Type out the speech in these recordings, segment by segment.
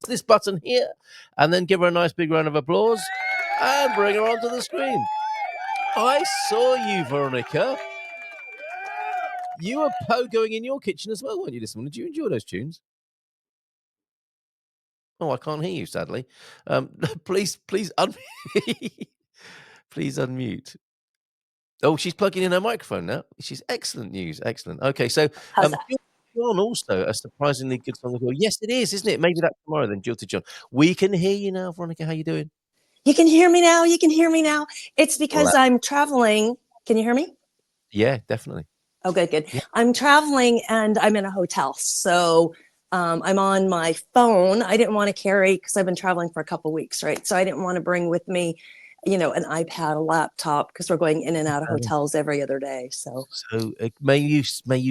this button here, and then give her a nice big round of applause and bring her onto the screen. I saw you, Veronica. You were pogoing in your kitchen as well, weren't you, this morning? Did you enjoy those tunes? Oh, I can't hear you, sadly. Please unmute. Please unmute. Oh, she's plugging in her microphone now. She's excellent news. Excellent. Okay, so How's that? John also a surprisingly good song as well. Yes, it is, isn't it? Maybe that's tomorrow then, Jilted John. We can hear you now, Veronica. How you doing? You can hear me now. You can hear me now. It's because I'm traveling. Can you hear me? Yeah, definitely. Oh, good. Yeah. I'm traveling and I'm in a hotel. So I'm on my phone. I didn't want to carry, because I've been traveling for a couple of weeks, right? So I didn't want to bring with me, an iPad, a laptop, because we're going in and out of hotels every other day. So may you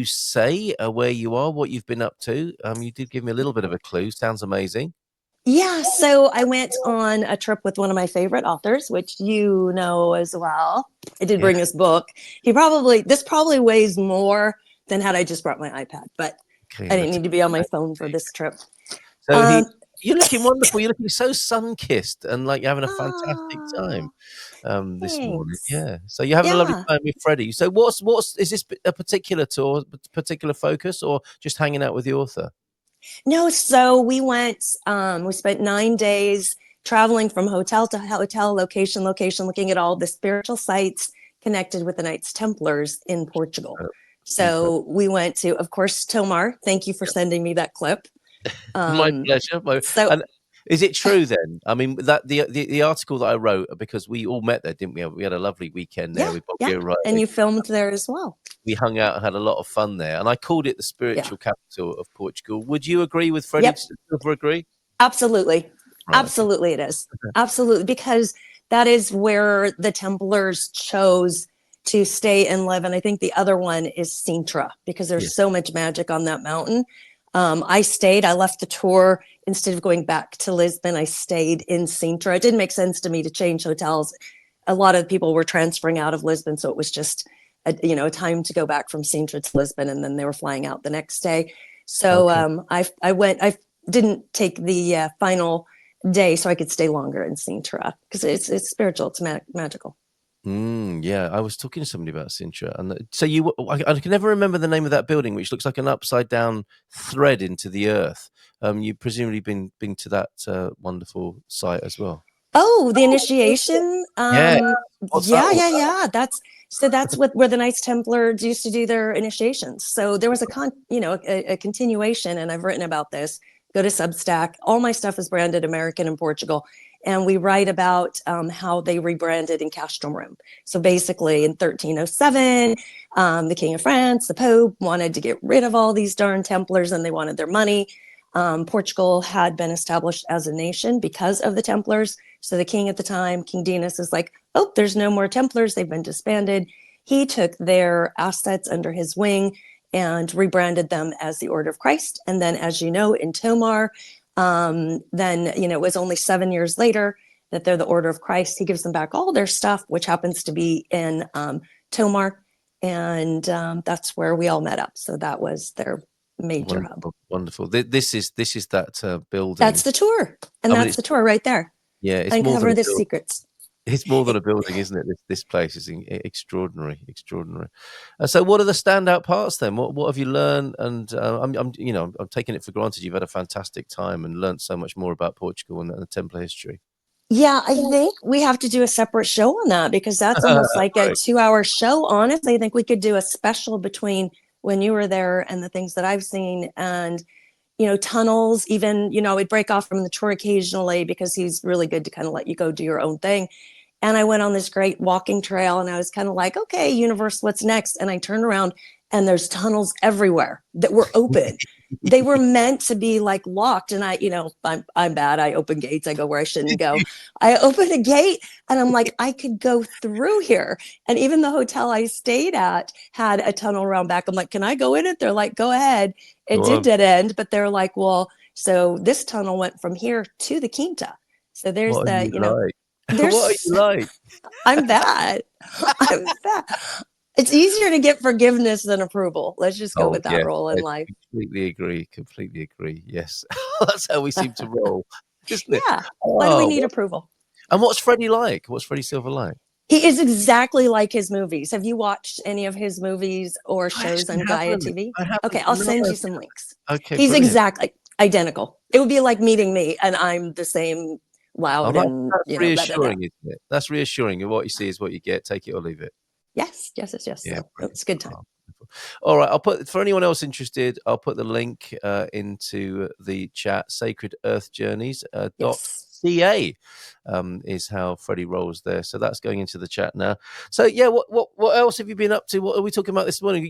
say where you are, what you've been up to? You did give me a little bit of a clue. Sounds amazing. Yeah, so I went on a trip with one of my favorite authors, which you know as well. I did bring his book. This probably weighs more than had I just brought my iPad, but I didn't need to be on my phone for this trip. So you're looking wonderful. You're looking so sun-kissed and like you're having a fantastic time this morning. Yeah. So you're having a lovely time with Freddy. So is this a particular tour, particular focus, or just hanging out with the author? No, so we spent 9 days traveling from hotel to hotel, location, looking at all the spiritual sites connected with the Knights Templars in Portugal. So we went to, of course, Tomar. Thank you for sending me that clip. My pleasure. And is it true then? I mean, that the article that I wrote, because we all met there, didn't we? We had a lovely weekend there with Bobby O'Reilly. And you filmed there as well. We hung out and had a lot of fun there, and I called it the spiritual capital of Portugal. Would you agree with Freddy? Silva agree? Absolutely. Right. Absolutely it is. Absolutely, because that is where the Templars chose to stay and live. And I think the other one is Sintra, because there's so much magic on that mountain. I left the tour. Instead of going back to Lisbon, I stayed in Sintra. It didn't make sense to me to change hotels. A lot of people were transferring out of Lisbon, so it was just a time to go back from Sintra to Lisbon, and then they were flying out the next day. So I didn't take the final day so I could stay longer in Sintra, because it's spiritual, it's magical. Yeah, I was talking to somebody about Sintra, and so I can never remember the name of that building, which looks like an upside down thread into the earth. You presumably been to that wonderful site as well. Oh, the initiation. Yeah. That's where the Knights Templars used to do their initiations. So there was a continuation, and I've written about this. Go to Substack. All my stuff is branded American in Portugal. And we write about how they rebranded in Castrum Rome. So basically in 1307, the King of France, the Pope, wanted to get rid of all these darn Templars, and they wanted their money. Portugal had been established as a nation because of the Templars. So the king at the time, King Dinas, is like, oh, there's no more Templars. They've been disbanded. He took their assets under his wing and rebranded them as the Order of Christ. And then, as you know, in Tomar, it was only 7 years later that they're the Order of Christ. He gives them back all their stuff, which happens to be in Tomar. And that's where we all met up. So that was their major hub. Wonderful. This is that building. That's the tour. And that's the tour right there. Yeah, it's Uncover the secrets. It's more than a building, isn't it? This place is extraordinary. So, what are the standout parts then? What have you learned? And I'm taking it for granted you've had a fantastic time and learned so much more about Portugal and the Templar history. Yeah, I think we have to do a separate show on that, because that's almost like a 2-hour show. Honestly, I think we could do a special between when you were there and the things that I've seen, and tunnels, even, we'd break off from the tour occasionally because he's really good to kind of let you go do your own thing. And I went on this great walking trail, and I was kind of like, okay, universe, what's next? And I turned around, and there's tunnels everywhere that were open. They were meant to be like locked. And I'm bad. I open gates. I go where I shouldn't go. I opened a gate, and I'm like, I could go through here. And even the hotel I stayed at had a tunnel around back. I'm like, can I go in it? They're like, go ahead. It did dead end, but they're like, well, so this tunnel went from here to the Quinta. So there's what are you like? What are you like? I'm bad. It's easier to get forgiveness than approval. Let's just go Oh, with that yeah, role in I life. completely agree, yes. That's how we seem to roll, isn't it? Yeah. Why do we Oh, need approval? and what's Freddie like? What's Freddie Silva like? He is exactly like his movies. Have you watched any of his movies or I shows actually on Gaia haven't. TV? I Okay, haven't, I'll no. send you some links. Okay, He's brilliant. exactly identical. It would be like meeting me and I'm the same Oh, loud that's and, that's da da da. reassuring, isn't it? That's reassuring, and what you see is what you get, take it or leave it. Yes, yes, yes, yes. Yeah, So brilliant. it's a good time. Oh, wonderful. Alright, I'll put for anyone else interested, I'll put the link, into the chat, Sacred Earth Journeys, Yes. .ca, is how Freddie rolls there, so that's going into the chat now. So, yeah, what else have you been up to? What are we talking about this morning? You